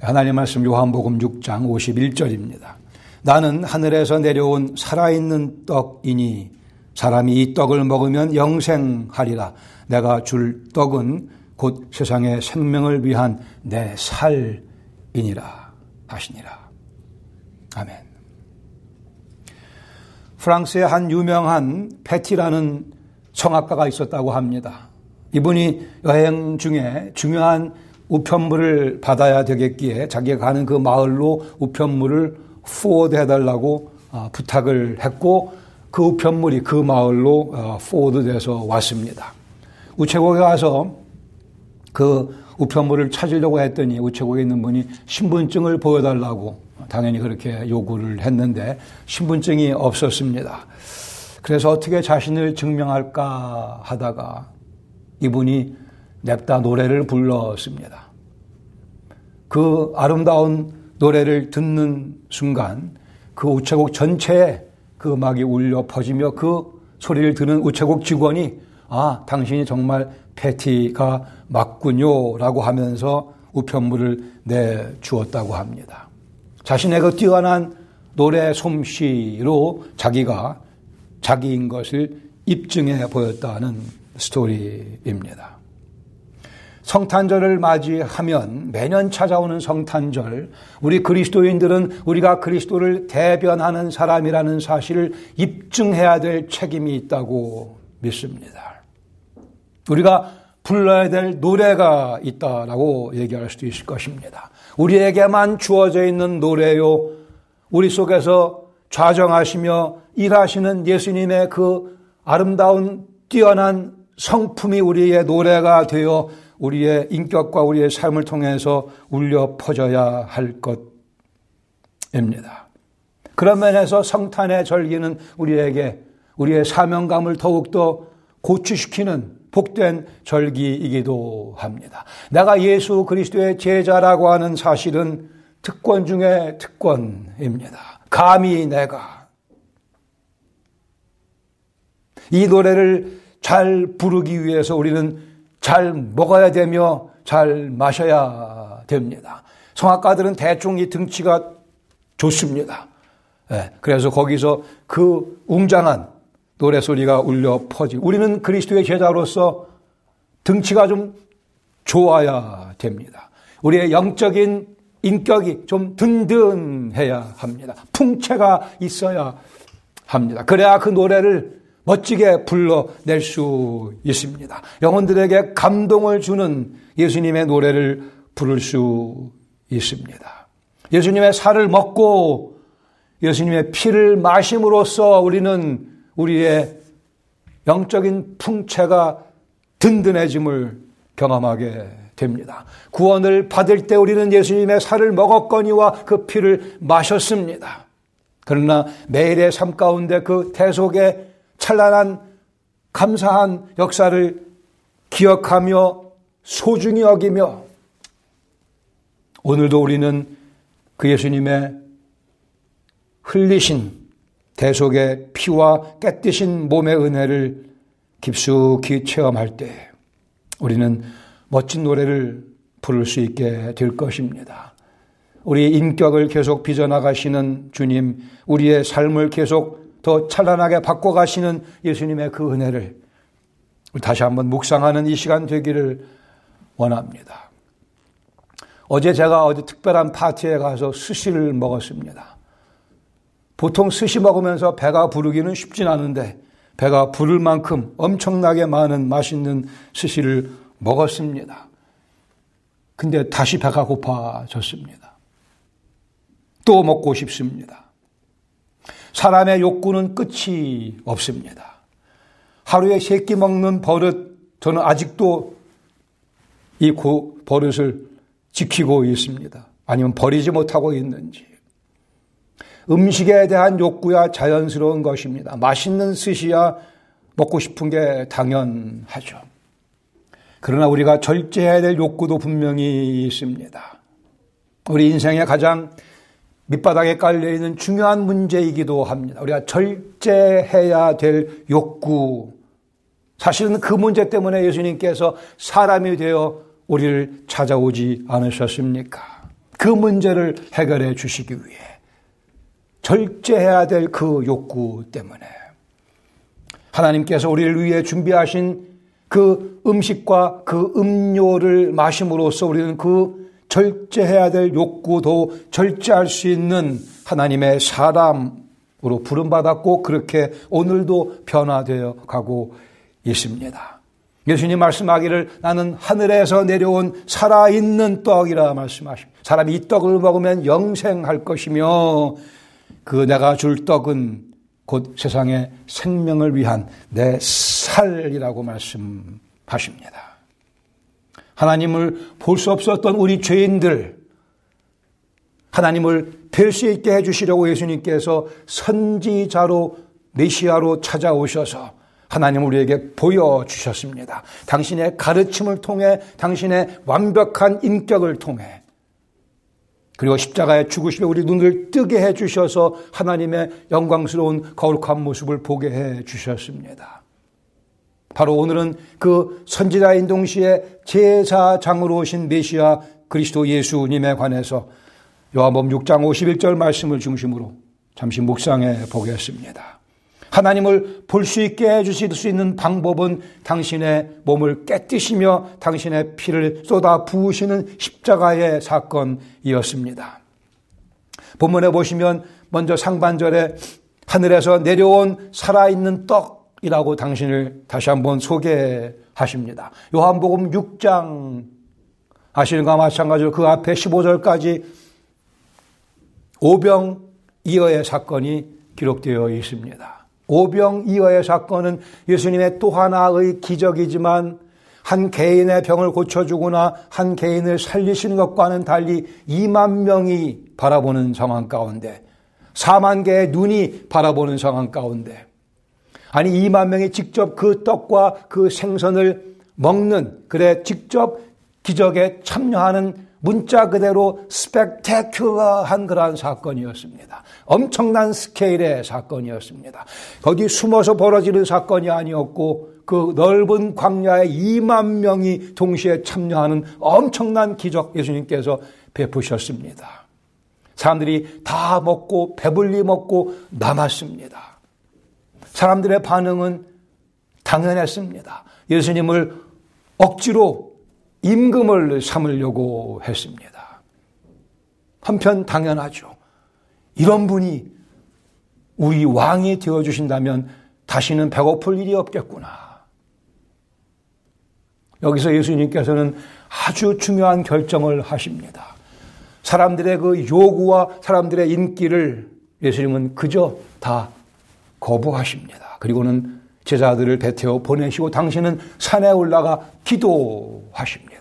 하나님 말씀 요한복음 6장 51절입니다. 나는 하늘에서 내려온 살아있는 떡이니 사람이 이 떡을 먹으면 영생하리라. 내가 줄 떡은 곧 세상의 생명을 위한 내 살이니라 하시니라. 아멘. 프랑스의 한 유명한 페티라는 성악가가 있었다고 합니다. 이분이 여행 중에 중요한 우편물을 받아야 되겠기에 자기가 가는 그 마을로 우편물을 포워드 해달라고 부탁을 했고 그 우편물이 그 마을로 포워드돼서 왔습니다. 우체국에 가서 그 우편물을 찾으려고 했더니 우체국에 있는 분이 신분증을 보여달라고 당연히 그렇게 요구를 했는데 신분증이 없었습니다. 그래서 어떻게 자신을 증명할까 하다가 이분이 냅다 노래를 불렀습니다. 그 아름다운 노래를 듣는 순간 그 우체국 전체에 그 음악이 울려 퍼지며 그 소리를 듣는 우체국 직원이 당신이 정말 패티가 맞군요 라고 하면서 우편물을 내주었다고 합니다. 자신의 그 뛰어난 노래 솜씨로 자기가 자기인 것을 입증해 보였다는 스토리입니다. 성탄절을 맞이하면 매년 찾아오는 성탄절, 우리 그리스도인들은 우리가 그리스도를 대변하는 사람이라는 사실을 입증해야 될 책임이 있다고 믿습니다. 우리가 불러야 될 노래가 있다라고 얘기할 수도 있을 것입니다. 우리에게만 주어져 있는 노래요. 우리 속에서 좌정하시며 일하시는 예수님의 그 아름다운 뛰어난 성품이 우리의 노래가 되어 우리의 인격과 우리의 삶을 통해서 울려 퍼져야 할 것입니다. 그런 면에서 성탄의 절기는 우리에게 우리의 사명감을 더욱더 고취시키는 복된 절기이기도 합니다. 내가 예수 그리스도의 제자라고 하는 사실은 특권 중에 특권입니다. 감히 내가 이 노래를 잘 부르기 위해서 우리는 잘 먹어야 되며 잘 마셔야 됩니다. 성악가들은 대충 이 등치가 좋습니다. 그래서 거기서 그 웅장한 노래소리가 울려 퍼지고 우리는 그리스도의 제자로서 등치가 좀 좋아야 됩니다. 우리의 영적인 인격이 좀 든든해야 합니다. 풍채가 있어야 합니다. 그래야 그 노래를 멋지게 불러낼 수 있습니다. 영혼들에게 감동을 주는 예수님의 노래를 부를 수 있습니다. 예수님의 살을 먹고 예수님의 피를 마심으로써 우리는 우리의 영적인 풍채가 든든해짐을 경험하게 됩니다. 구원을 받을 때 우리는 예수님의 살을 먹었거니와 그 피를 마셨습니다. 그러나 매일의 삶 가운데 그 대속의 찬란한 감사한 역사를 기억하며 소중히 여기며 오늘도 우리는 그 예수님의 흘리신 대속의 피와 깨뜨신 몸의 은혜를 깊숙이 체험할 때 우리는 멋진 노래를 부를 수 있게 될 것입니다. 우리 인격을 계속 빚어나가시는 주님, 우리의 삶을 계속 더 찬란하게 바꿔가시는 예수님의 그 은혜를 다시 한번 묵상하는 이 시간 되기를 원합니다. 어제 제가 어디 특별한 파티에 가서 스시를 먹었습니다. 보통 스시 먹으면서 배가 부르기는 쉽진 않은데 배가 부를 만큼 엄청나게 많은 맛있는 스시를 먹었습니다. 근데 다시 배가 고파졌습니다. 또 먹고 싶습니다. 사람의 욕구는 끝이 없습니다. 하루에 3끼 먹는 버릇, 저는 아직도 이 버릇을 지키고 있습니다. 아니면 버리지 못하고 있는지. 음식에 대한 욕구야 자연스러운 것입니다. 맛있는 스시야 먹고 싶은 게 당연하죠. 그러나 우리가 절제해야 될 욕구도 분명히 있습니다. 우리 인생의 가장 밑바닥에 깔려있는 중요한 문제이기도 합니다. 우리가 절제해야 될 욕구. 사실은 그 문제 때문에 예수님께서 사람이 되어 우리를 찾아오지 않으셨습니까? 그 그 문제를 해결해 주시기 위해 절제해야 될 그 욕구 때문에 하나님께서 우리를 위해 준비하신 그 음식과 그 음료를 마심으로써 우리는 그 절제해야 될 욕구도 절제할 수 있는 하나님의 사람으로 부름받았고 그렇게 오늘도 변화되어 가고 있습니다. 예수님 말씀하기를 나는 하늘에서 내려온 살아있는 떡이라 말씀하십니다. 사람이 이 떡을 먹으면 영생할 것이며 그 내가 줄 떡은 곧 세상의 생명을 위한 내 살이라고 말씀하십니다. 하나님을 볼 수 없었던 우리 죄인들, 하나님을 뵐 수 있게 해주시려고 예수님께서 선지자로 메시아로 찾아오셔서 하나님 우리에게 보여주셨습니다. 당신의 가르침을 통해 당신의 완벽한 인격을 통해 그리고 십자가에 죽으시며 우리 눈을 뜨게 해주셔서 하나님의 영광스러운 거룩한 모습을 보게 해주셨습니다. 바로 오늘은 그 선지자인 동시에 제사장으로 오신 메시아 그리스도 예수님에 관해서 요한복음 6장 51절 말씀을 중심으로 잠시 묵상해 보겠습니다. 하나님을 볼 수 있게 해주실 수 있는 방법은 당신의 몸을 깨뜨시며 당신의 피를 쏟아 부으시는 십자가의 사건이었습니다. 본문에 보시면 먼저 상반절에 하늘에서 내려온 살아있는 떡이라고 당신을 다시 한번 소개하십니다. 요한복음 6장 아시는 것과 마찬가지로 그 앞에 15절까지 오병이어의 사건이 기록되어 있습니다. 오병이어의 사건은 예수님의 또 하나의 기적이지만 한 개인의 병을 고쳐주거나 한 개인을 살리시는 것과는 달리 2만 명이 바라보는 상황 가운데 4만 개의 눈이 바라보는 상황 가운데 아니 2만 명이 직접 그 떡과 그 생선을 먹는 그래 직접 기적에 참여하는 문자 그대로 스펙테큘러한 그러한 사건이었습니다. 엄청난 스케일의 사건이었습니다. 거기 숨어서 벌어지는 사건이 아니었고 그 넓은 광야에 2만 명이 동시에 참여하는 엄청난 기적 예수님께서 베푸셨습니다. 사람들이 다 먹고 배불리 먹고 남았습니다. 사람들의 반응은 당연했습니다. 예수님을 억지로 임금을 삼으려고 했습니다. 한편 당연하죠. 이런 분이 우리 왕이 되어주신다면 다시는 배고플 일이 없겠구나. 여기서 예수님께서는 아주 중요한 결정을 하십니다. 사람들의 그 요구와 사람들의 인기를 예수님은 그저 다 거부하십니다. 그리고는 제자들을 베테어 보내시고 당신은 산에 올라가 기도하십니다.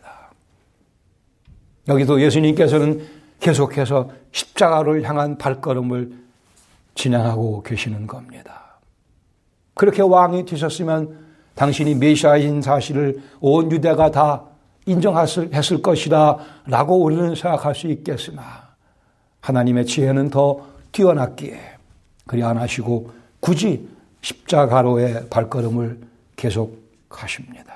여기도 예수님께서는 계속해서 십자가를 향한 발걸음을 진행하고 계시는 겁니다. 그렇게 왕이 되셨으면 당신이 메시아인 사실을 온 유대가 다 인정했을 것이다 라고 우리는 생각할 수 있겠으나 하나님의 지혜는 더 뛰어났기에 그리 안 하시고 굳이 십자가로의 발걸음을 계속하십니다.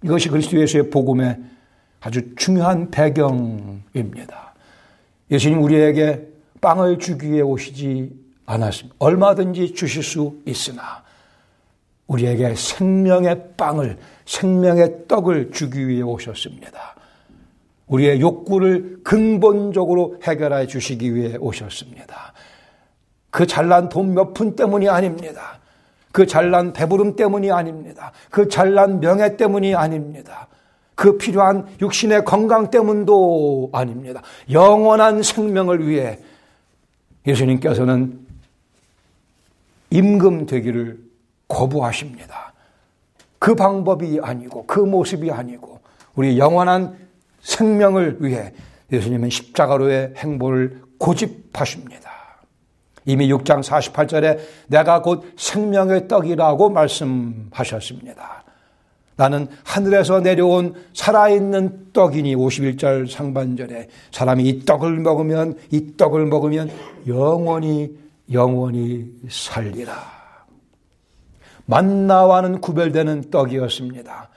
이것이 그리스도 예수의 복음의 아주 중요한 배경입니다. 예수님 우리에게 빵을 주기 위해 오시지 않았습니다. 얼마든지 주실 수 있으나 우리에게 생명의 빵을, 생명의 떡을 주기 위해 오셨습니다. 우리의 욕구를 근본적으로 해결해 주시기 위해 오셨습니다. 그 잘난 돈 몇 푼 때문이 아닙니다. 그 잘난 배부름 때문이 아닙니다. 그 잘난 명예 때문이 아닙니다. 그 필요한 육신의 건강 때문도 아닙니다. 영원한 생명을 위해 예수님께서는 임금 되기를 거부하십니다. 그 방법이 아니고 그 모습이 아니고 우리 영원한 생명을 위해 예수님은 십자가로의 행보를 고집하십니다. 이미 6장 48절에 내가 곧 생명의 떡이라고 말씀하셨습니다. 나는 하늘에서 내려온 살아있는 떡이니 51절 상반절에 사람이 이 떡을 먹으면 영원히 살리라. 만나와는 구별되는 떡이었습니다.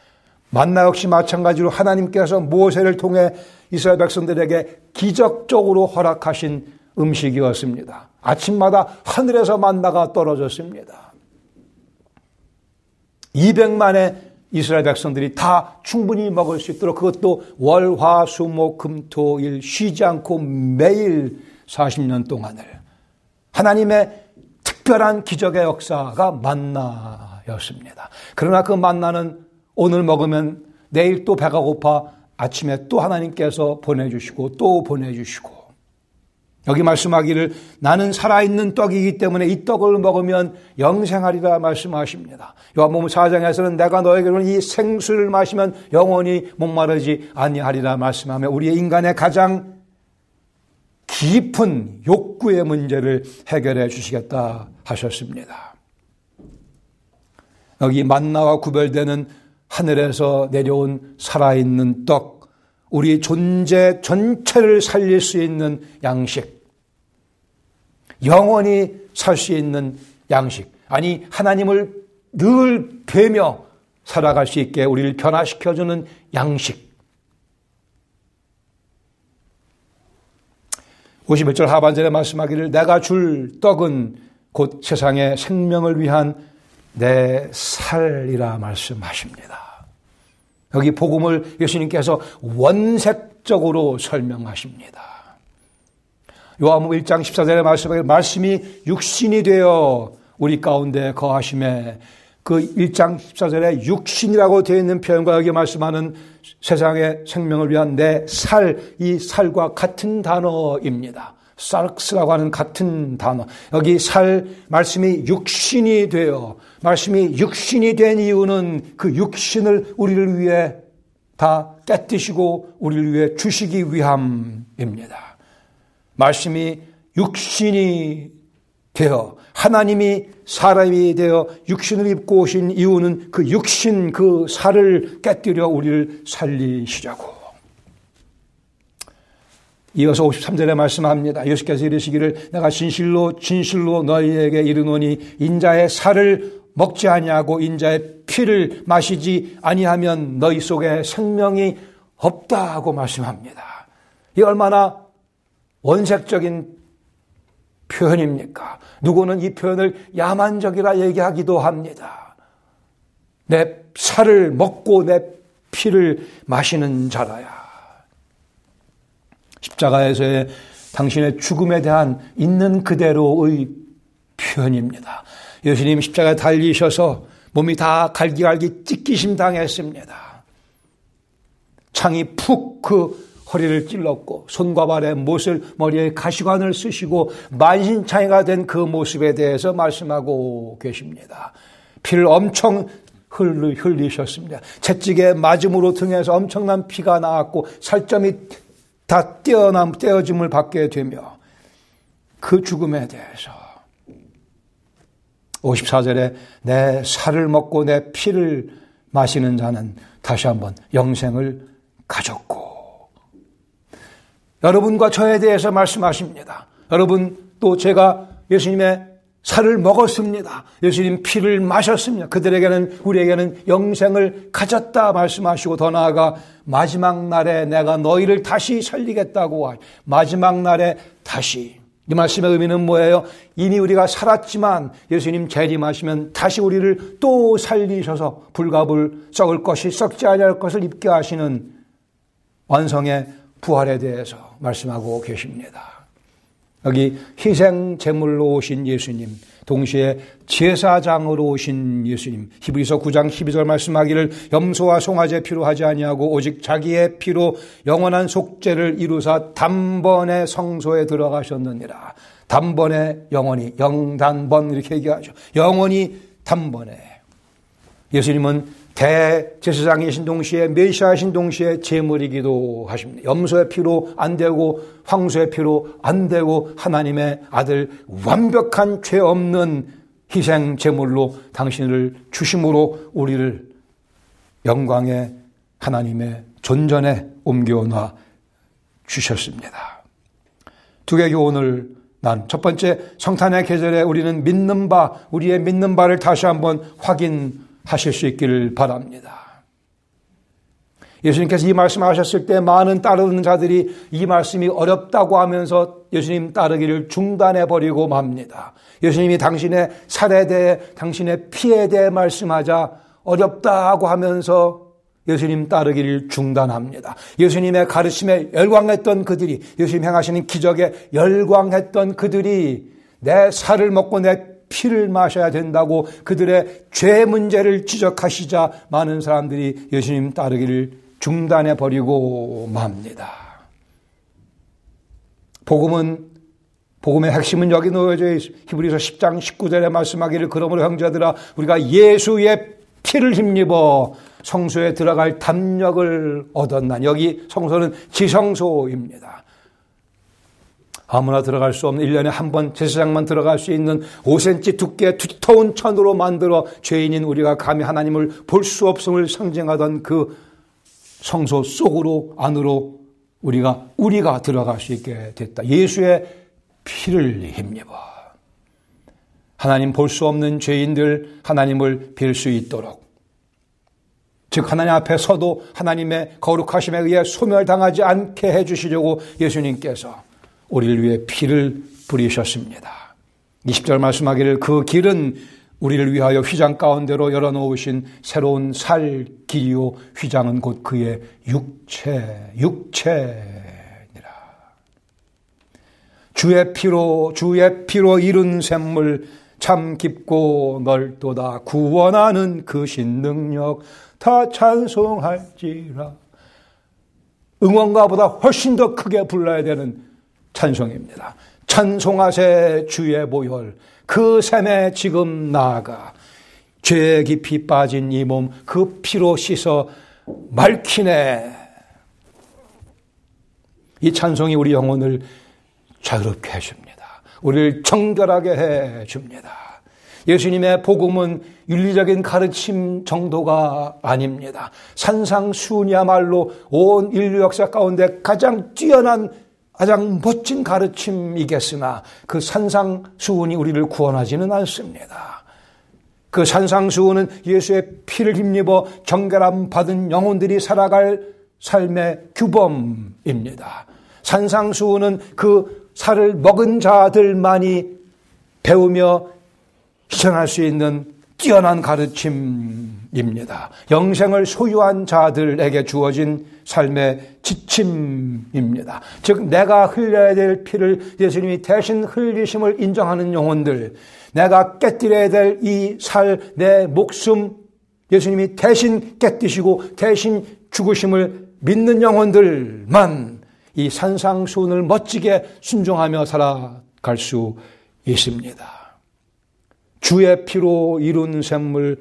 만나 역시 마찬가지로 하나님께서 모세를 통해 이스라엘 백성들에게 기적적으로 허락하신 음식이었습니다. 아침마다 하늘에서 만나가 떨어졌습니다. 200만의 이스라엘 백성들이 다 충분히 먹을 수 있도록, 그것도 월, 화, 수, 목, 금, 토, 일 쉬지 않고 매일 40년 동안을 하나님의 특별한 기적의 역사가 만나였습니다. 그러나 그 만나는 오늘 먹으면 내일 또 배가 고파 아침에 또 하나님께서 보내주시고 또 보내주시고, 여기 말씀하기를 나는 살아있는 떡이기 때문에 이 떡을 먹으면 영생하리라 말씀하십니다. 요한복음 4장에서는 내가 너에게는 이 생수를 마시면 영원히 목마르지 아니하리라 말씀하며 우리의 인간의 가장 깊은 욕구의 문제를 해결해 주시겠다 하셨습니다. 여기 만나와 구별되는 하늘에서 내려온 살아있는 떡, 우리 존재 전체를 살릴 수 있는 양식, 영원히 살 수 있는 양식, 아니 하나님을 늘 뵈며 살아갈 수 있게 우리를 변화시켜주는 양식. 51절 하반절에 말씀하기를 내가 줄 떡은 곧 세상의 생명을 위한 내 살이라 말씀하십니다. 여기 복음을 예수님께서 원색적으로 설명하십니다. 요한복음 1장 14절에 말씀하기를 말씀이 육신이 되어 우리 가운데 거하심에, 그 1장 14절에 육신이라고 되어 있는 표현과 여기 말씀하는 세상의 생명을 위한 내 살, 이 살과 같은 단어입니다. 사르크스라고 하는 같은 단어. 여기 살, 말씀이 육신이 되어, 말씀이 육신이 된 이유는 그 육신을 우리를 위해 다 깨뜨시고 우리를 위해 주시기 위함입니다. 말씀이 육신이 되어 하나님이 사람이 되어 육신을 입고 오신 이유는 그 육신, 그 살을 깨뜨려 우리를 살리시자고. 이어서 53절에 말씀합니다. 예수께서 이르시기를 내가 진실로 진실로 너희에게 이르노니 인자의 살을 먹지 아니하고 인자의 피를 마시지 아니하면 너희 속에 생명이 없다고 말씀합니다. 이 얼마나 원색적인 표현입니까? 누구는 이 표현을 야만적이라 얘기하기도 합니다. 내 살을 먹고 내 피를 마시는 자라야. 십자가에서의 당신의 죽음에 대한 있는 그대로의 표현입니다. 예수님 십자가에 달리셔서 몸이 다 갈기갈기 찢기심 당했습니다. 창이 푹 그 허리를 찔렀고 손과 발에 못을, 머리에 가시관을 쓰시고 만신창이가 된 그 모습에 대해서 말씀하고 계십니다. 피를 엄청 흘리셨습니다. 채찍에 맞음으로 등에서 엄청난 피가 나왔고 살점이 다 떼어짐을 받게 되며 그 죽음에 대해서 54절에 내 살을 먹고 내 피를 마시는 자는 다시 한번 영생을 가졌고, 여러분과 저에 대해서 말씀하십니다. 여러분 또 제가 예수님의 살을 먹었습니다. 예수님 피를 마셨습니다. 그들에게는, 우리에게는 영생을 가졌다 말씀하시고, 더 나아가 마지막 날에 내가 너희를 다시 살리겠다고, 마지막 날에 다시. 이 말씀의 의미는 뭐예요? 이미 우리가 살았지만 예수님 재림하시면 다시 우리를 또 살리셔서 불가불 썩을 것이 썩지 아니할 것을 입게 하시는 완성의 부활에 대해서 말씀하고 계십니다. 여기 희생 제물로 오신 예수님, 동시에 제사장으로 오신 예수님, 히브리서 9장 12절 말씀하기를 염소와 송아지의 피로 하지 아니하고 오직 자기의 피로 영원한 속죄를 이루사 단번에 성소에 들어가셨느니라. 단번에 영원히, 영단번 이렇게 얘기하죠. 영원히 단번에. 예수님은 대제사장이신 동시에 메시아이신 동시에 제물이기도 하십니다. 염소의 피로 안 되고 황소의 피로 안 되고 하나님의 아들 완벽한 죄 없는 희생 제물로 당신을 주심으로 우리를 영광의 하나님의 존전에 옮겨놔 주셨습니다. 두 개의 교훈을 첫 번째, 성탄의 계절에 우리는 믿는 바, 우리의 믿는 바를 다시 한번 확인하실 수 있기를 바랍니다. 예수님께서 이 말씀하셨을 때 많은 따르는 자들이 이 말씀이 어렵다고 하면서 예수님 따르기를 중단해버리고 맙니다. 예수님이 당신의 살에 대해, 당신의 피에 대해 말씀하자 어렵다고 하면서 예수님 따르기를 중단합니다. 예수님의 가르침에 열광했던 그들이, 예수님 행하시는 기적에 열광했던 그들이 내 살을 먹고 내 피를 마셔야 된다고 그들의 죄 문제를 지적하시자 많은 사람들이 예수님 따르기를 중단해버리고 맙니다. 복음의 핵심은 여기 놓여져 있습니다. 히브리서 10장 19절에 말씀하기를 그러므로 형제들아 우리가 예수의 피를 힘입어 성소에 들어갈 담력을 얻었나니. 여기 성소는 지성소입니다. 아무나 들어갈 수 없는 1년에 한 번 제사장만 들어갈 수 있는 5cm 두께의 두터운 천으로 만들어 죄인인 우리가 감히 하나님을 볼 수 없음을 상징하던 그 성소 속으로 안으로 우리가 들어갈 수 있게 됐다. 예수의 피를 힘입어 하나님 볼 수 없는 죄인들 하나님을 뵐 수 있도록, 즉 하나님 앞에 서도 하나님의 거룩하심에 의해 소멸당하지 않게 해주시려고 예수님께서 우리를 위해 피를 뿌리셨습니다. 20절 말씀하기를 그 길은 우리를 위하여 휘장 가운데로 열어놓으신 새로운 살 길이요 휘장은 곧 그의 육체니라. 주의 피로 이룬 샘물 참 깊고 넓도다. 구원하는 그 신능력 다 찬송할지라. 응원가보다 훨씬 더 크게 불러야 되는 찬송입니다. 찬송하세 주의 보혈 그 샘에 지금 나아가 죄에 깊이 빠진 이 몸 그 피로 씻어 맑히네. 이 찬송이 우리 영혼을 자유롭게 해줍니다. 우리를 정결하게 해줍니다. 예수님의 복음은 윤리적인 가르침 정도가 아닙니다. 산상수훈이야말로 온 인류 역사 가운데 가장 뛰어난 가장 멋진 가르침이겠으나 그 산상수훈이 우리를 구원하지는 않습니다. 그 산상수훈은 예수의 피를 힘입어 정결함 받은 영혼들이 살아갈 삶의 규범입니다. 산상수훈은 그 살을 먹은 자들만이 배우며 실천할 수 있는 뛰어난 가르침입니다. 영생을 소유한 자들에게 주어진 삶의 지침입니다. 즉 내가 흘려야 될 피를 예수님이 대신 흘리심을 인정하는 영혼들, 내가 깨뜨려야 될 이 살, 내 목숨 예수님이 대신 깨뜨시고 대신 죽으심을 믿는 영혼들만 이 산상수훈을 멋지게 순종하며 살아갈 수 있습니다. 주의 피로 이룬 샘물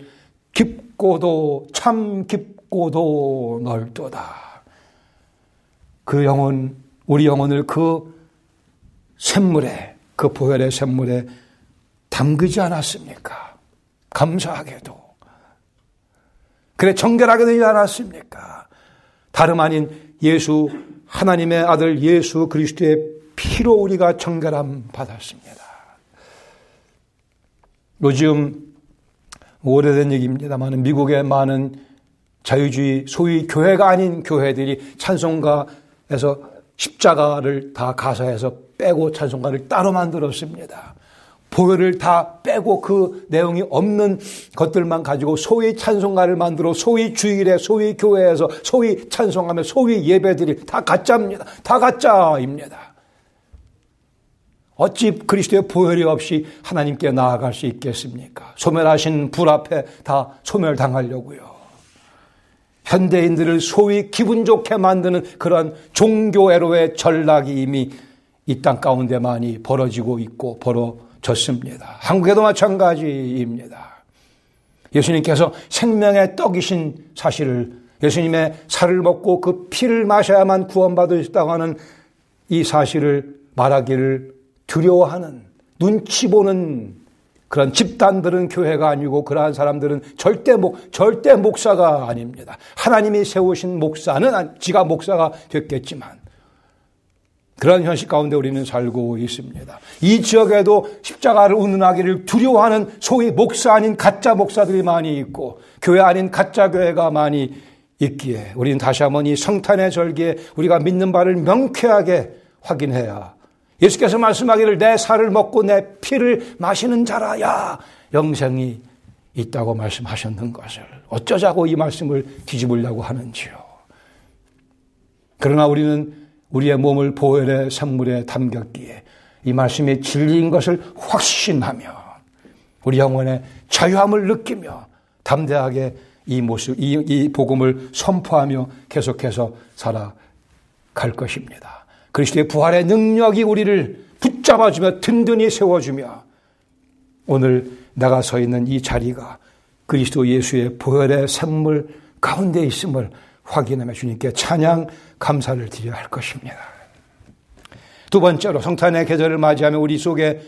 깊고도 참 깊고도 넓도다. 그 영혼, 우리 영혼을 그 샘물에, 그 보혈의 샘물에 담그지 않았습니까? 감사하게도. 그래 정결하게 되지 않았습니까? 다름 아닌 예수, 하나님의 아들 예수 그리스도의 피로 우리가 정결함 받았습니다. 요즘 오래된 얘기입니다만 미국의 많은 자유주의 소위 교회가 아닌 교회들이 찬송가에서 십자가를 다 가사에서 빼고 찬송가를 따로 만들었습니다. 보혈을 다 빼고 그 내용이 없는 것들만 가지고 소위 찬송가를 만들어 소위 주일에 소위 교회에서 소위 찬송하며 소위 예배들이 다 가짜입니다. 다 가짜입니다. 어찌 그리스도의 보혈이 없이 하나님께 나아갈 수 있겠습니까? 소멸하신 불 앞에 다 소멸당하려고요. 현대인들을 소위 기분 좋게 만드는 그런 종교애로의 전락이 이미 이 땅 가운데 많이 벌어지고 있고 벌어졌습니다. 한국에도 마찬가지입니다. 예수님께서 생명의 떡이신 사실을, 예수님의 살을 먹고 그 피를 마셔야만 구원받으셨다고 하는 이 사실을 말하기를 두려워하는, 눈치 보는 그런 집단들은 교회가 아니고 그러한 사람들은 절대 목사가 아닙니다. 하나님이 세우신 목사는 지가 목사가 됐겠지만 그런 현실 가운데 우리는 살고 있습니다. 이 지역에도 십자가를 운운하기를 두려워하는 소위 목사 아닌 가짜 목사들이 많이 있고 교회 아닌 가짜 교회가 많이 있기에 우리는 다시 한번 이 성탄의 절기에 우리가 믿는 바를 명쾌하게 확인해야 예수께서 말씀하기를 내 살을 먹고 내 피를 마시는 자라야 영생이 있다고 말씀하셨는 것을 어쩌자고 이 말씀을 뒤집으려고 하는지요. 그러나 우리는 우리의 몸을 보혈의 샘물에 담겼기에 이 말씀이 진리인 것을 확신하며 우리 영혼의 자유함을 느끼며 담대하게 이 모습, 이 복음을 선포하며 계속해서 살아갈 것입니다. 그리스도의 부활의 능력이 우리를 붙잡아주며 든든히 세워주며 오늘 내가 서 있는 이 자리가 그리스도 예수의 보혈의 샘물 가운데 있음을 확인하며 주님께 찬양 감사를 드려야 할 것입니다. 두 번째로 성탄의 계절을 맞이하며 우리 속에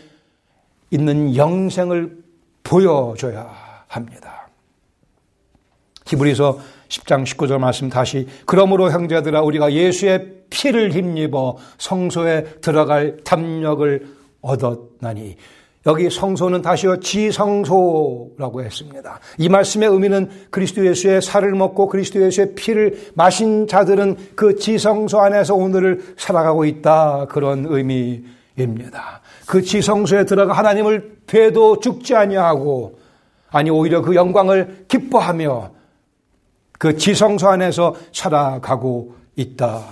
있는 영생을 보여줘야 합니다. 히브리서 10장 19절 말씀 다시 그러므로 형제들아 우리가 예수의 피를 힘입어 성소에 들어갈 담력을 얻었나니 여기 성소는 다시요 지성소라고 했습니다. 이 말씀의 의미는 그리스도 예수의 살을 먹고 그리스도 예수의 피를 마신 자들은 그 지성소 안에서 오늘을 살아가고 있다 그런 의미입니다. 그 지성소에 들어가 하나님을 뵈도 죽지 아니하고 아니 오히려 그 영광을 기뻐하며 그 지성소 안에서 살아가고 있다.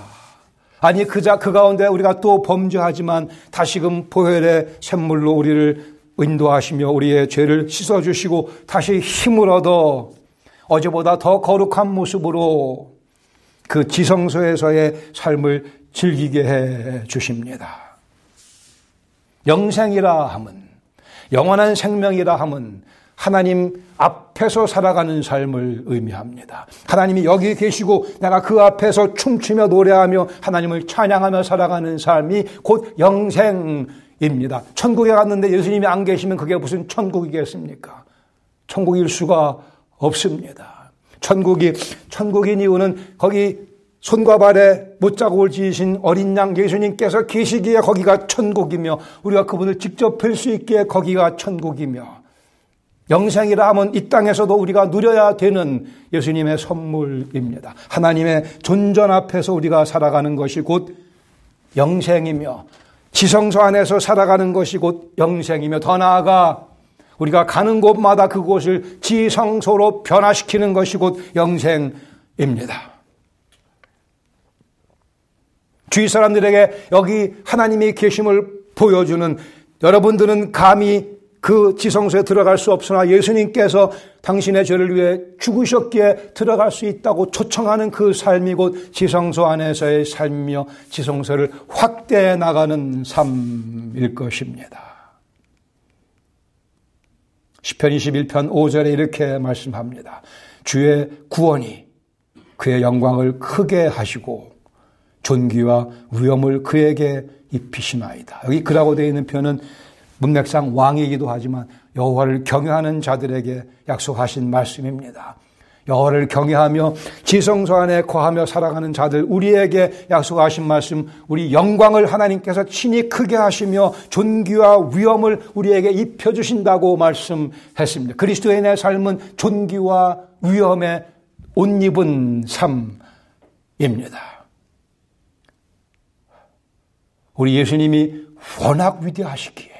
아니 그 가운데 우리가 또 범죄하지만 다시금 보혈의 샘물로 우리를 인도하시며 우리의 죄를 씻어주시고 다시 힘을 얻어 어제보다 더 거룩한 모습으로 그 지성소에서의 삶을 즐기게 해 주십니다. 영생이라 함은 영원한 생명이라 함은 하나님 앞에서 살아가는 삶을 의미합니다. 하나님이 여기 계시고 내가 그 앞에서 춤추며 노래하며 하나님을 찬양하며 살아가는 삶이 곧 영생입니다. 천국에 갔는데 예수님이 안 계시면 그게 무슨 천국이겠습니까? 천국일 수가 없습니다. 천국인 이유는 거기 손과 발에 못자국을 지으신 어린 양 예수님께서 계시기에 거기가 천국이며 우리가 그분을 직접 뵐 수 있기에 거기가 천국이며 영생이라 하면 이 땅에서도 우리가 누려야 되는 예수님의 선물입니다. 하나님의 존전 앞에서 우리가 살아가는 것이 곧 영생이며 지성소 안에서 살아가는 것이 곧 영생이며 더 나아가 우리가 가는 곳마다 그곳을 지성소로 변화시키는 것이 곧 영생입니다. 주위 사람들에게 여기 하나님이 계심을 보여주는 여러분들은 감히 그 지성소에 들어갈 수 없으나 예수님께서 당신의 죄를 위해 죽으셨기에 들어갈 수 있다고 초청하는 그 삶이 곧 지성소 안에서의 삶이며 지성소를 확대해 나가는 삶일 것입니다. 시편 21편 5절에 이렇게 말씀합니다. 주의 구원이 그의 영광을 크게 하시고 존귀와 위엄을 그에게 입히시나이다. 여기 그라고 되어 있는 표현은 문맥상 왕이기도 하지만 여호와를 경외하는 자들에게 약속하신 말씀입니다. 여호와를 경외하며 지성소 안에 거하며 살아가는 자들 우리에게 약속하신 말씀 우리 영광을 하나님께서 친히 크게 하시며 존귀와 위엄을 우리에게 입혀주신다고 말씀했습니다. 그리스도인의 삶은 존귀와 위엄에 옷 입은 삶입니다. 우리 예수님이 워낙 위대하시기에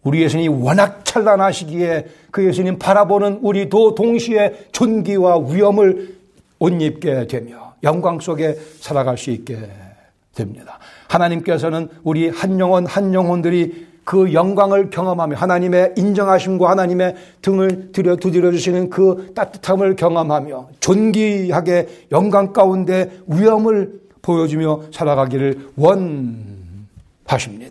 우리 예수님이 워낙 찬란하시기에 그 예수님 바라보는 우리도 동시에 존귀와 위엄을 옷 입게 되며 영광 속에 살아갈 수 있게 됩니다. 하나님께서는 우리 한 영혼들이 그 영광을 경험하며 하나님의 인정하심과 하나님의 등을 두드려 주시는 그 따뜻함을 경험하며 존귀하게 영광 가운데 위엄을 보여주며 살아가기를 원하십니다.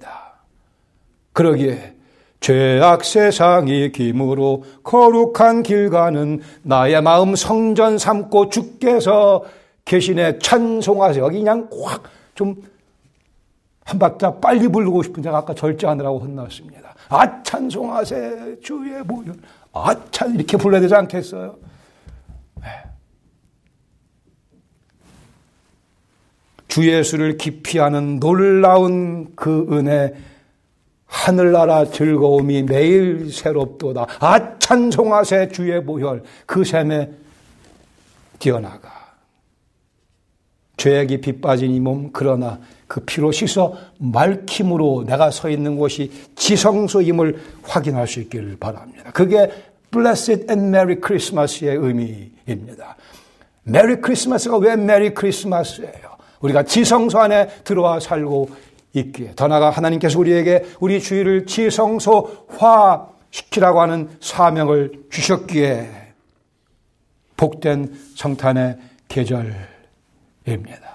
그러기에 죄악 세상이 김으로 거룩한 길 가는 나의 마음 성전 삼고 주께서 계시네 찬송하세요. 여기 그냥 확 좀 한 박자 빨리 부르고 싶은데 아까 절제하느라고 혼났습니다. 아 찬송하세 주의 보혈 아찬 이렇게 불러야 되지 않겠어요? 네. 주 예수를 기피하는 놀라운 그 은혜 하늘나라 즐거움이 매일 새롭도다. 아 찬송하세 주의 보혈 그 샘에 뛰어나가 죄에 깊이 빠진 이 몸, 그러나 그 피로 씻어 말킴으로 내가 서 있는 곳이 지성소임을 확인할 수 있기를 바랍니다. 그게 Blessed and Merry Christmas의 의미입니다. 메리 크리스마스가 왜 메리 크리스마스예요? 우리가 지성소 안에 들어와 살고 있기에, 더 나아가 하나님께서 우리에게 우리 주일을 지성소화시키라고 하는 사명을 주셨기에 복된 성탄의 계절입니다.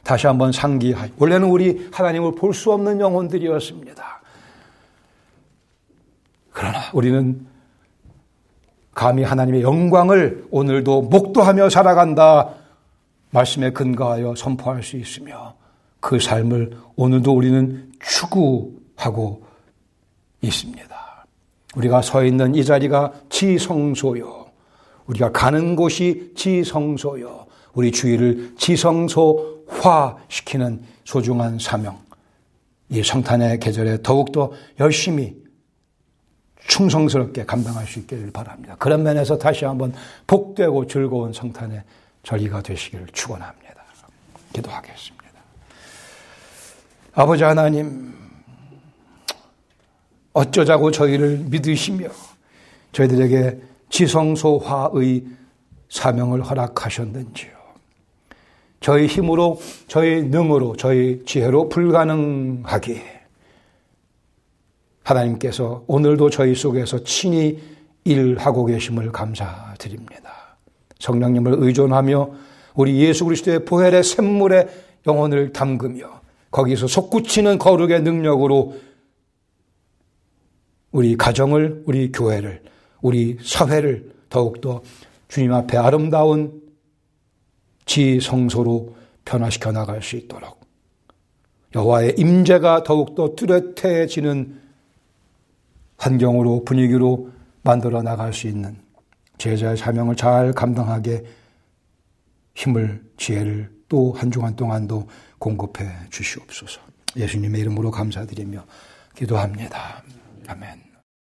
다시 한번 상기하여, 원래는 우리 하나님을 볼 수 없는 영혼들이었습니다. 그러나 우리는 감히 하나님의 영광을 오늘도 목도하며 살아간다 말씀에 근거하여 선포할 수 있으며, 그 삶을 오늘도 우리는 추구하고 있습니다. 우리가 서 있는 이 자리가 지성소요, 우리가 가는 곳이 지성소요, 우리 주일을 지성소화시키는 소중한 사명, 이 성탄의 계절에 더욱더 열심히 충성스럽게 감당할 수 있기를 바랍니다. 그런 면에서 다시 한번 복되고 즐거운 성탄의 절기가 되시기를 축원합니다. 기도하겠습니다. 아버지 하나님, 어쩌자고 저희를 믿으시며 저희들에게 지성소화의 사명을 허락하셨는지요. 저희 힘으로, 저희 능으로, 저희 지혜로 불가능하기에 하나님께서 오늘도 저희 속에서 친히 일하고 계심을 감사드립니다. 성령님을 의존하며 우리 예수 그리스도의 보혈의 샘물에 영혼을 담그며 거기서 솟구치는 거룩의 능력으로 우리 가정을, 우리 교회를, 우리 사회를 더욱더 주님 앞에 아름다운 지성소로 변화시켜 나갈 수 있도록, 여호와의 임재가 더욱더 뚜렷해지는 환경으로, 분위기로 만들어 나갈 수 있는 제자의 사명을 잘 감당하게 힘을, 지혜를 또 한 주간 동안도 공급해 주시옵소서. 예수님의 이름으로 감사드리며 기도합니다. 아멘.